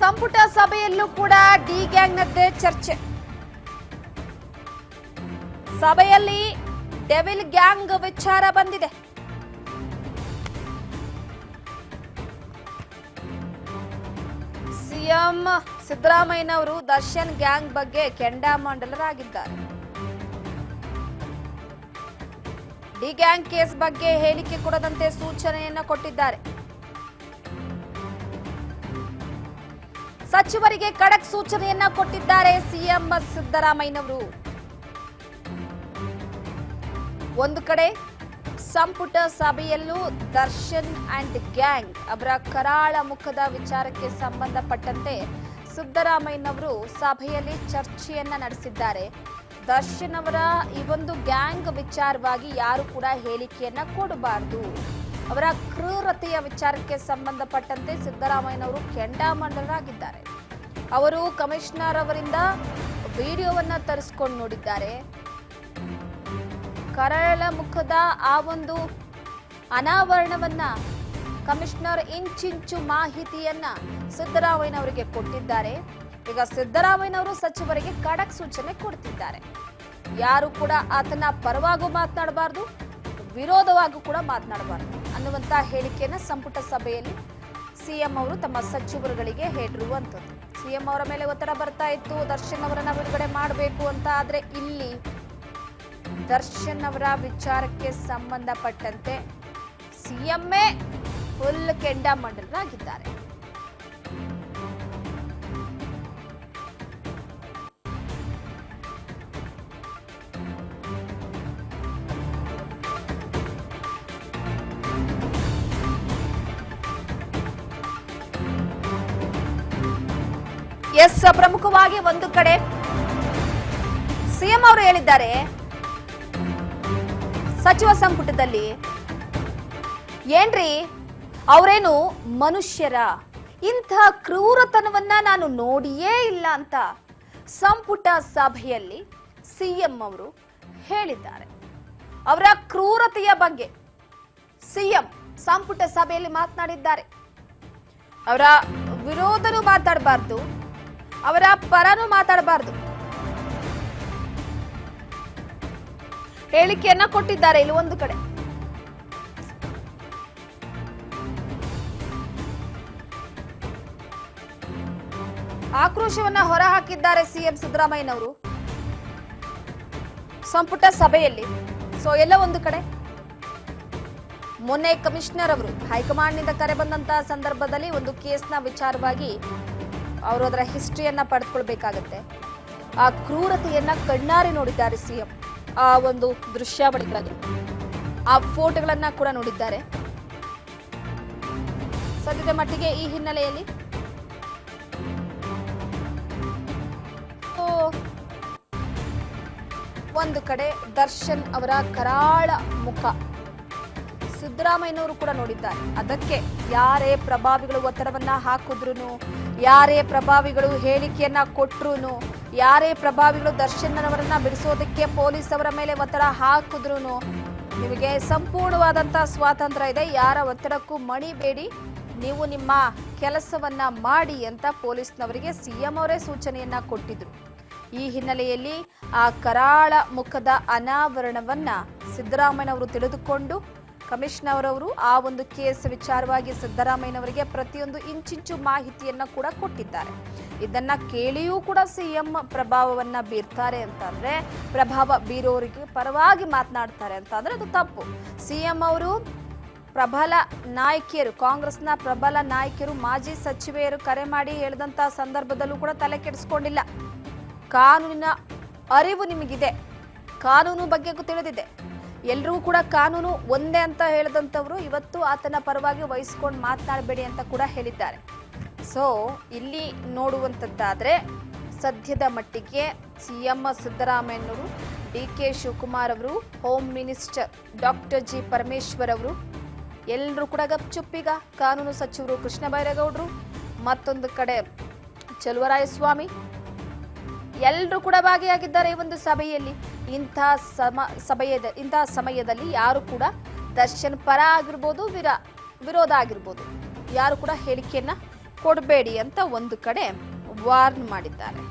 ಸಂಪುಟ ಸಭೆಯಲ್ಲೂ ಕೂಡ ಡಿ ಗ್ಯಾಂಗ್ನದ್ದೇ ಚರ್ಚೆ. ಸಭೆಯಲ್ಲಿ ಡೆವಿಲ್ ಗ್ಯಾಂಗ್ ವಿಚಾರ ಬಂದಿದೆ. ಸಿಎಂ ಸಿದ್ದರಾಮಯ್ಯನವರು ದರ್ಶನ್ ಗ್ಯಾಂಗ್ ಬಗ್ಗೆ ಕೆಂಡಾಮಂಡಲರಾಗಿದ್ದಾರೆ. ಡಿ ಗ್ಯಾಂಗ್ ಕೇಸ್ ಬಗ್ಗೆ ಹೇಳಿಕೆ ಕೊಡದಂತೆ ಸೂಚನೆಯನ್ನ ಕೊಟ್ಟಿದ್ದಾರೆ. ಸಚಿವರಿಗೆ ಖಡಕ್ ಸೂಚನೆಯನ್ನ ಕೊಟ್ಟಿದ್ದಾರೆ ಸಿಎಂ ಸಿದ್ದರಾಮಯ್ಯನವರು. ಒಂದು ಕಡೆ ಸಂಪುಟ ಸಭೆಯಲ್ಲೂ ದರ್ಶನ್ ಅಂಡ್ ಗ್ಯಾಂಗ್ ಅವರ ಕರಾಳ ಮುಖದ ವಿಚಾರಕ್ಕೆ ಸಂಬಂಧಪಟ್ಟಂತೆ ಸಿದ್ದರಾಮಯ್ಯನವರು ಸಭೆಯಲ್ಲಿ ಚರ್ಚೆಯನ್ನ ನಡೆಸಿದ್ದಾರೆ. ದರ್ಶನ್ ಅವರ ಈ ಒಂದು ಗ್ಯಾಂಗ್ ವಿಚಾರವಾಗಿ ಯಾರು ಕೂಡ ಹೇಳಿಕೆಯನ್ನ ಕೊಡಬಾರದು. ಅವರ ಕ್ರೂರತೆಯ ವಿಚಾರಕ್ಕೆ ಸಂಬಂಧಪಟ್ಟಂತೆ ಸಿದ್ದರಾಮಯ್ಯನವರು ಕೆಂಡಾಮಂಡಲರಾಗಿದ್ದಾರೆ. ಅವರು ಕಮಿಷನರ್ ಅವರಿಂದ ವಿಡಿಯೋವನ್ನ ತರಿಸಿಕೊಂಡು ನೋಡಿದ್ದಾರೆ. ಕರಾಳ ಮುಖದ ಆ ಒಂದು ಅನಾವರಣವನ್ನ ಕಮಿಷನರ್ ಇಂಚಿಂಚು ಮಾಹಿತಿಯನ್ನ ಸಿದ್ದರಾಮಯ್ಯನವರಿಗೆ ಕೊಟ್ಟಿದ್ದಾರೆ. ಈಗ ಸಿದ್ದರಾಮಯ್ಯನವರು ಸಚಿವರಿಗೆ ಖಡಕ್ ಸೂಚನೆ ಕೊಡ್ತಿದ್ದಾರೆ. ಯಾರು ಕೂಡ ಆತನ ಪರವಾಗೂ ಮಾತನಾಡಬಾರದು, ವಿರೋಧವಾಗೂ ಕೂಡ ಮಾತನಾಡಬಾರದು ಅನ್ನುವಂತ ಹೇಳಿಕೆಯನ್ನ ಸಂಪುಟ ಸಭೆಯಲ್ಲಿ ಸಿಎಂ ಅವರು ತಮ್ಮ ಸಚಿವರುಗಳಿಗೆ ಹೇಳಿರುವಂತದ್ದು. ಸಿಎಂ ಅವರ ಮೇಲೆ ಒತ್ತಡ ಬರ್ತಾ ಇತ್ತು, ದರ್ಶನ್ ಅವರನ್ನ ಬಿಡುಗಡೆ ಮಾಡಬೇಕು ಅಂತ. ಆದ್ರೆ ಇಲ್ಲಿ ದರ್ಶನ್ ಅವರ ವಿಚಾರಕ್ಕೆ ಸಂಬಂಧಪಟ್ಟಂತೆ ಸಿಎಂఏ ಫುಲ್ ಕೆಂಡಾಮಂಡಲರಾಗಿದ್ದಾರೆ. ಎಸ್, ಪ್ರಮುಖವಾಗಿ ಒಂದು ಕಡೆ ಸಿಎಂ ಅವರು ಹೇಳಿದ್ದಾರೆ, ಸಚಿವ ಸಂಪುಟದಲ್ಲಿ ಏನ್ರಿ ಅವರೇನು ಮನುಷ್ಯರ, ಇಂಥ ಕ್ರೂರತನವನ್ನ ನಾನು ನೋಡಿಯೇ ಇಲ್ಲ ಅಂತ ಸಂಪುಟ ಸಭೆಯಲ್ಲಿ ಸಿಎಂ ಅವರು ಹೇಳಿದ್ದಾರೆ. ಅವರ ಕ್ರೂರತೆಯ ಬಗ್ಗೆ ಸಿಎಂ ಸಂಪುಟ ಸಭೆಯಲ್ಲಿ ಮಾತನಾಡಿದ್ದಾರೆ. ಅವರ ವಿರೋಧನೂ ಮಾತಾಡಬಾರ್ದು, ಅವರ ಪರನೂ ಮಾತಾಡಬಾರ್ದು ಹೇಳಿಕೆಯನ್ನ ಕೊಟ್ಟಿದ್ದಾರೆ. ಇಲ್ಲಿ ಒಂದು ಕಡೆ ಆಕ್ರೋಶವನ್ನ ಹೊರಹಾಕಿದ್ದಾರೆ ಸಿಎಂ ಸಿದ್ದರಾಮಯ್ಯನವರು ಸಂಪುಟ ಸಭೆಯಲ್ಲಿ. ಸೊ ಎಲ್ಲ ಒಂದು ಕಡೆ ಮೊನ್ನೆ ಕಮಿಷನರ್ ಅವರು ಹೈಕಮಾಂಡ್ ನಿಂದ ಕರೆ ಬಂದಂತಹ ಸಂದರ್ಭದಲ್ಲಿ ಒಂದು ಕೇಸ್ನ ವಿಚಾರವಾಗಿ ಅವರು ಅದರ ಹಿಸ್ಟ್ರಿಯನ್ನ ಪಡೆದುಕೊಳ್ಬೇಕಾಗತ್ತೆ. ಆ ಕ್ರೂರತೆಯನ್ನ ಕಣ್ಣಾರೆ ನೋಡಿದ್ದಾರೆ ಸಿಎಂ. ಆ ಒಂದು ದೃಶ್ಯಾವಳಿಗಳಲ್ಲಿ ಆ ಫೋಟೋಗಳನ್ನ ಕೂಡ ನೋಡಿದ್ದಾರೆ. ಸದ್ಯದ ಮಟ್ಟಿಗೆ ಈ ಹಿನ್ನೆಲೆಯಲ್ಲಿ ಒಂದು ಕಡೆ ದರ್ಶನ್ ಅವರ ಕರಾಳ ಮುಖ ಸಿದ್ದರಾಮಯ್ಯನವರು ಕೂಡ ನೋಡಿದ್ದಾರೆ. ಅದಕ್ಕೆ ಯಾರೇ ಪ್ರಭಾವಿಗಳು ಒತ್ತಡವನ್ನ ಹಾಕಿದ್ರು, ಯಾರೇ ಪ್ರಭಾವಿಗಳು ಹೇಳಿಕೆಯನ್ನ ಕೊಟ್ರು, ಯಾರೇ ಪ್ರಭಾವಿಗಳು ದರ್ಶನ್ ಅವರನ್ನ ಬಿಡಿಸೋದಕ್ಕೆ ಪೊಲೀಸ್ ಅವರ ಮೇಲೆ ಒತ್ತಡ ಹಾಕಿದ್ರು, ನಿಮಗೆ ಸಂಪೂರ್ಣವಾದಂತಹ ಸ್ವಾತಂತ್ರ್ಯ ಇದೆ, ಯಾರ ಒತ್ತಡಕ್ಕೂ ಮಣಿಬೇಡಿ, ನೀವು ನಿಮ್ಮ ಕೆಲಸವನ್ನ ಮಾಡಿ ಅಂತ ಪೊಲೀಸ್ನವರಿಗೆ ಸಿಎಂ ಅವರೇ ಸೂಚನೆಯನ್ನ ಕೊಟ್ಟಿದ್ರು. ಈ ಹಿನ್ನೆಲೆಯಲ್ಲಿ ಆ ಕರಾಳ ಮುಖದ ಅನಾವರಣವನ್ನ ಸಿದ್ದರಾಮಯ್ಯನವರು ತಿಳಿದುಕೊಂಡು ಕಮಿಷನರ್ ಅವರು ಆ ಒಂದು ಕೇಸ್ ವಿಚಾರವಾಗಿ ಸಿದ್ದರಾಮಯ್ಯನವರಿಗೆ ಪ್ರತಿಯೊಂದು ಇಂಚಿಂಚು ಮಾಹಿತಿಯನ್ನ ಕೂಡ ಕೊಟ್ಟಿದ್ದಾರೆ. ಇದನ್ನ ಕೇಳಿಯೂ ಕೂಡ ಸಿಎಂ ಪ್ರಭಾವವನ್ನ ಬೀರ್ತಾರೆ ಅಂತಂದ್ರೆ, ಪ್ರಭಾವ ಬೀರೋರಿಗೆ ಪರವಾಗಿ ಮಾತನಾಡ್ತಾರೆ ಅಂತಂದ್ರೆ ಅದು ತಪ್ಪು. ಸಿಎಂ ಅವರು ಪ್ರಬಲ ನಾಯಕಿಯರು, ಕಾಂಗ್ರೆಸ್ನ ಪ್ರಬಲ ನಾಯಕಿಯರು, ಮಾಜಿ ಸಚಿವೆಯರು ಕರೆ ಮಾಡಿ ಹೇಳಿದಂತ ಸಂದರ್ಭದಲ್ಲೂ ಕೂಡ ತಲೆ ಕೆಡಿಸ್ಕೊಂಡಿಲ್ಲ. ಕಾನೂನಿನ ಅರಿವು ನಿಮಗಿದೆ, ಕಾನೂನು ಬಗ್ಗೆ ತಿಳಿದಿದೆ, ಎಲ್ರಿಗೂ ಕೂಡ ಕಾನೂನು ಒಂದೇ ಅಂತ ಹೇಳಿದಂಥವ್ರು ಇವತ್ತು ಆತನ ಪರವಾಗಿ ವಹಿಸ್ಕೊಂಡು ಮಾತನಾಡಬೇಡಿ ಅಂತ ಕೂಡ ಹೇಳಿದ್ದಾರೆ. ಸೊ ಇಲ್ಲಿ ನೋಡುವಂಥದ್ದಾದ್ರೆ ಸದ್ಯದ ಮಟ್ಟಿಗೆ ಸಿಎಂ ಸಿದ್ದರಾಮಯ್ಯನವರು, ಡಿ.ಕೆ. ಶಿವಕುಮಾರ್ ಅವರು, home minister doctor G Parameshwar ಅವರು ಎಲ್ಲರೂ ಕೂಡ ಗಪ್ಚುಪ್ಪೀಗ. ಕಾನೂನು ಸಚಿವರು ಕೃಷ್ಣ ಬೈರೇಗೌಡರು, ಮತ್ತೊಂದು ಕಡೆ ಚಲುವರಾಯಸ್ವಾಮಿ ಎಲ್ಲರೂ ಕೂಡ ಭಾಗಿಯಾಗಿದ್ದಾರೆ ಈ ಒಂದು ಸಭೆಯಲ್ಲಿ. ಇಂಥ ಸಮಯದಲ್ಲಿ ಯಾರು ಕೂಡ ದರ್ಶನ್ ಪರ ಆಗಿರ್ಬೋದು, ವಿರೋಧ ಆಗಿರ್ಬೋದು, ಯಾರು ಕೂಡ ಹೇಳಿಕೆಯನ್ನ ಕೊಡಬೇಡಿ ಅಂತ ಒಂದು ಕಡೆ ವಾರ್ನ್ ಮಾಡಿದ್ದಾರೆ.